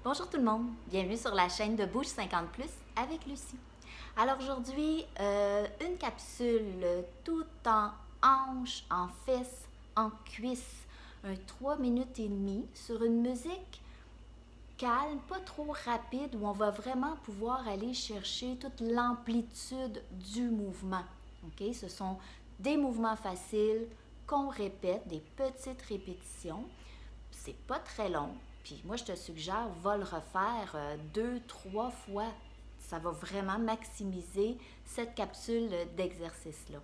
Bonjour tout le monde, bienvenue sur la chaîne de Bouge 50+ avec Lucie. Alors aujourd'hui, une capsule tout en hanches, en fesses, en cuisses, un 3 minutes et demie sur une musique calme, pas trop rapide, où on va vraiment pouvoir aller chercher toute l'amplitude du mouvement. Okay? Ce sont des mouvements faciles qu'on répète, des petites répétitions. C'est pas très long. Puis moi, je te suggère, va le refaire 2-3 fois. Ça va vraiment maximiser cette capsule d'exercice-là.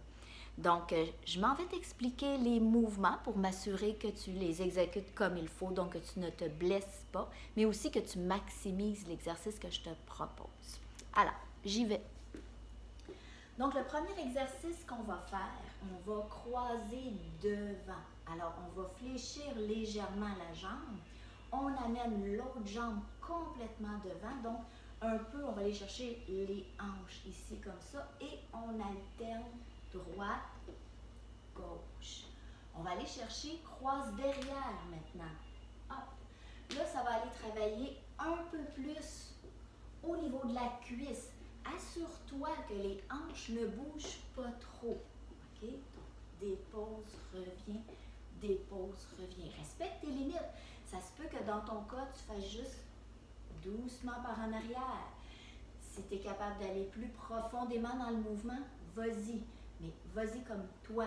Donc, je m'en vais t'expliquer les mouvements pour m'assurer que tu les exécutes comme il faut, donc que tu ne te blesses pas, mais aussi que tu maximises l'exercice que je te propose. Alors, j'y vais. Donc, le premier exercice qu'on va faire, on va croiser devant. Alors, on va fléchir légèrement la jambe. On amène l'autre jambe complètement devant. Donc, un peu, on va aller chercher les hanches ici comme ça. Et on alterne droite, gauche. On va aller chercher croise derrière maintenant. Hop. Là, ça va aller travailler un peu plus au niveau de la cuisse. Assure-toi que les hanches ne bougent pas trop. OK? Donc, dépose, reviens, dépose, reviens. Respecte tes limites. Ça se peut que dans ton cas, tu fasses juste doucement par en arrière. Si tu es capable d'aller plus profondément dans le mouvement, vas-y. Mais vas-y comme toi,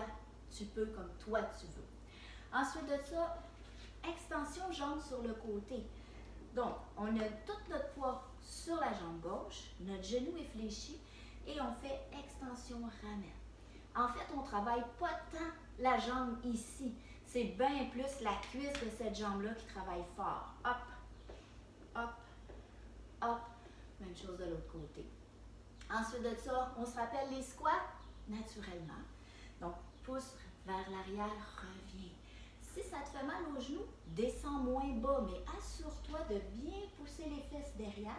tu peux, comme toi tu veux. Ensuite de ça, extension jambe sur le côté. Donc, on a tout notre poids sur la jambe gauche, notre genou est fléchi et on fait extension ramène. En fait, on ne travaille pas tant la jambe ici. C'est bien plus la cuisse de cette jambe-là qui travaille fort. Hop, hop, hop. Même chose de l'autre côté. Ensuite de ça, on se rappelle les squats naturellement. Donc, pousse vers l'arrière, reviens. Si ça te fait mal aux genoux, descends moins bas, mais assure-toi de bien pousser les fesses derrière.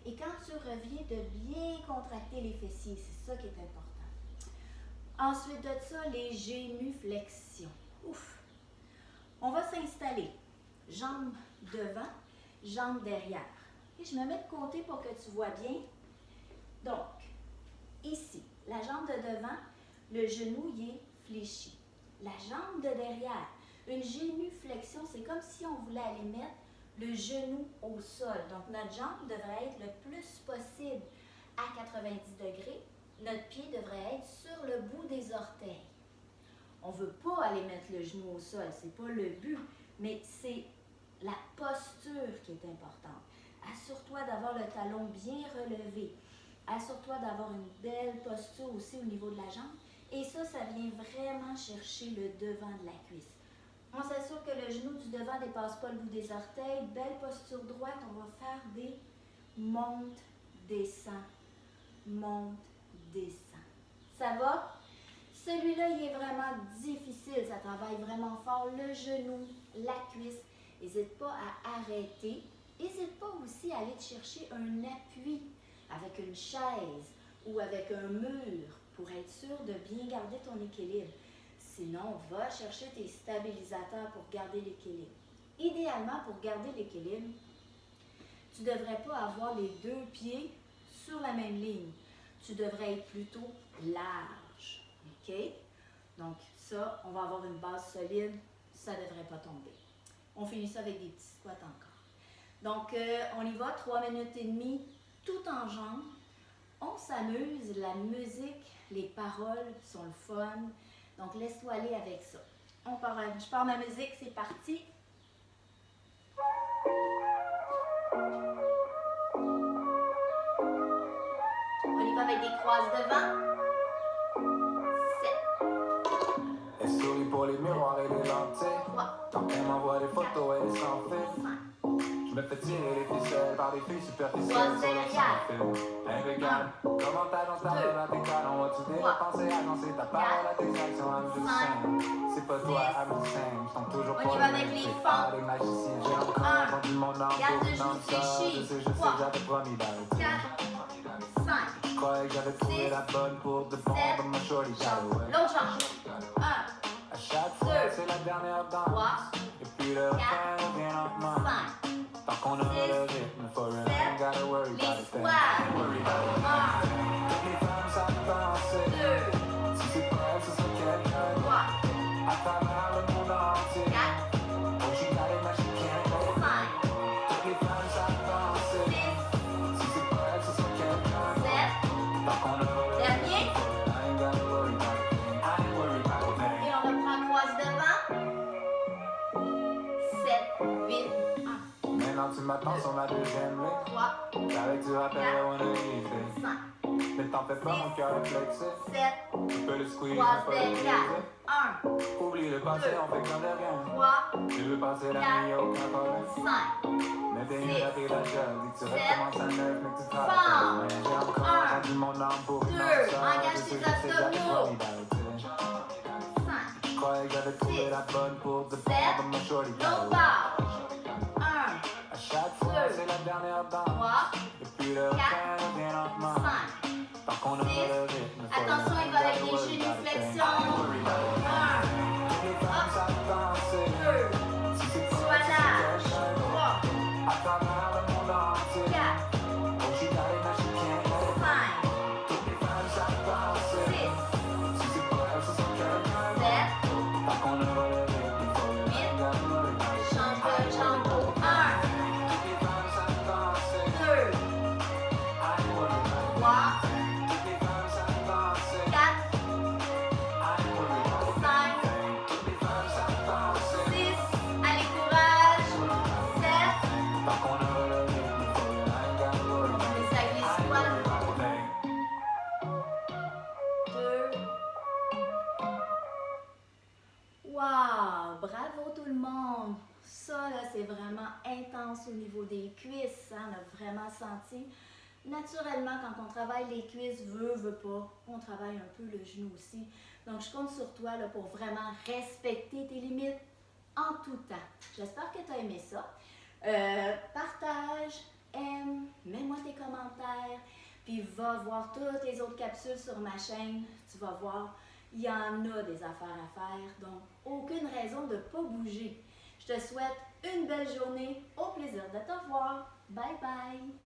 Et quand tu reviens, de bien contracter les fessiers. C'est ça qui est important. Ensuite de ça, les génuflexions. Ouf! On va s'installer. Jambes devant, jambes derrière. Et je me mets de côté pour que tu vois bien. Donc, ici, la jambe de devant, le genou y est fléchi. La jambe de derrière, une génuflexion, c'est comme si on voulait aller mettre le genou au sol. Donc, notre jambe devrait être le plus possible à 90 degrés. Notre pied devrait être sur le bout des orteils. On ne veut pas aller mettre le genou au sol, ce n'est pas le but, mais c'est la posture qui est importante. Assure-toi d'avoir le talon bien relevé. Assure-toi d'avoir une belle posture aussi au niveau de la jambe. Et ça vient vraiment chercher le devant de la cuisse. On s'assure que le genou du devant ne dépasse pas le bout des orteils. Belle posture droite, on va faire des monte, descend, monte, descend. Ça va? Celui-là, il est vraiment difficile. Ça travaille vraiment fort le genou, la cuisse. N'hésite pas à arrêter. N'hésite pas aussi à aller te chercher un appui avec une chaise ou avec un mur pour être sûr de bien garder ton équilibre. Sinon, va chercher tes stabilisateurs pour garder l'équilibre. Idéalement, pour garder l'équilibre, tu ne devrais pas avoir les deux pieds sur la même ligne. Tu devrais être plutôt large. OK? Donc ça, on va avoir une base solide. Ça ne devrait pas tomber. On finit ça avec des petits squats encore. Donc, on y va, 3 minutes et demie, tout en jambes. On s'amuse, la musique, les paroles sont le fun. Donc, laisse-toi aller avec ça. Je pars ma musique, c'est parti. On y va avec des croises devant. 7. Elle sourit pour les miroirs et les lentilles. 3. Quand elle m'envoie des photos, elle est sans fil. 5. Je me fais tirer les ficelles par des filles superficielles Croise sur le derrière. sans fil. Impeccable. Comment t'annonces ta rêve à tes talons? As-tu déjà pensé à annoncer ta parole à tes actions? I'm just saying. C'est pas toi, I'm the same. Je tombe toujours On pour y va avec les fentes. les magiciens. J'ai encore entendu mon nom. Garde le genou fléchi. Je sais que j'avais promis d'arrêter. 4. 5. Je croyais que j'avais trouvé la bonne pour de bon dans ma shorty shadow. L'autre jambe. 1. À chaque fois, c'est la dernière danse. 3. Et puis le refrain revient lentement. 5. Tant qu'on a relevé Maintenant tu m'attends sur ma deuxième ligne. 3, Avec du rappel, 4, on a easy. 5, Mais t'en fais pas, mon cœur est flexible. 7, Tu peux le squeeze, mais croise pas le les briser. 4, 1, Oublie le passé, on fait comme de rien. 3, Tu veux passer la nuit, y'a aucun problème. 5, Mais t'es une Six, rapide à job. Dis que tu sept, recommences à neuf, mais que tu femme, travailles. J'ai encore un, rendu mon âme pour deux, financer ça. engage Je sais tes que c'est abdominaux. exactement 5, je croyais que j'avais trouvé la bonne pour te prendre mon shorty. l'autre barre. 1, À chaque fois, deux, c'est la dernière danse. 3, Et puis le refrain revient lentement. 5. Tant qu'on a pas 6. le rythme, faut Attention, il va avec les génuflexions. 1, Toutes les femmes savent danser. 2, Si c'est pas sois si là. c'est caché. 3, À travers le monde entier. 4, Oh, she got it, now she can't let it. 5, Toutes les femmes savent danser. 6, Si c'est pas elle, c'est son cœur. 7, Tant qu'on a pas le rythme, faut le Huit. Change de jambe. 1, Toutes les femmes savent danser. 2, I ain't worried about it. 3, Toutes les femmes savent danser. 4, I ain't worried about it. 5, Toutes les femmes savent danser. 6. Allez, courage. 7. Tant qu'on a pas le rythme, faut le I ain't gotta worry about it. Et ça glisse I ain't quoi? worried about a thing. 2. Wow! Bravo tout le monde! Ça, là, c'est vraiment intense au niveau des cuisses. Hein? On a vraiment senti. Naturellement, quand on travaille les cuisses, veut pas, on travaille un peu le genou aussi. Donc, je compte sur toi là, pour vraiment respecter tes limites en tout temps. J'espère que tu as aimé ça. Partage, aime, mets-moi tes commentaires, puis va voir toutes les autres capsules sur ma chaîne. Tu vas voir, il y en a des affaires à faire, donc aucune raison de ne pas bouger. Je te souhaite une belle journée, au plaisir de te voir. Bye bye!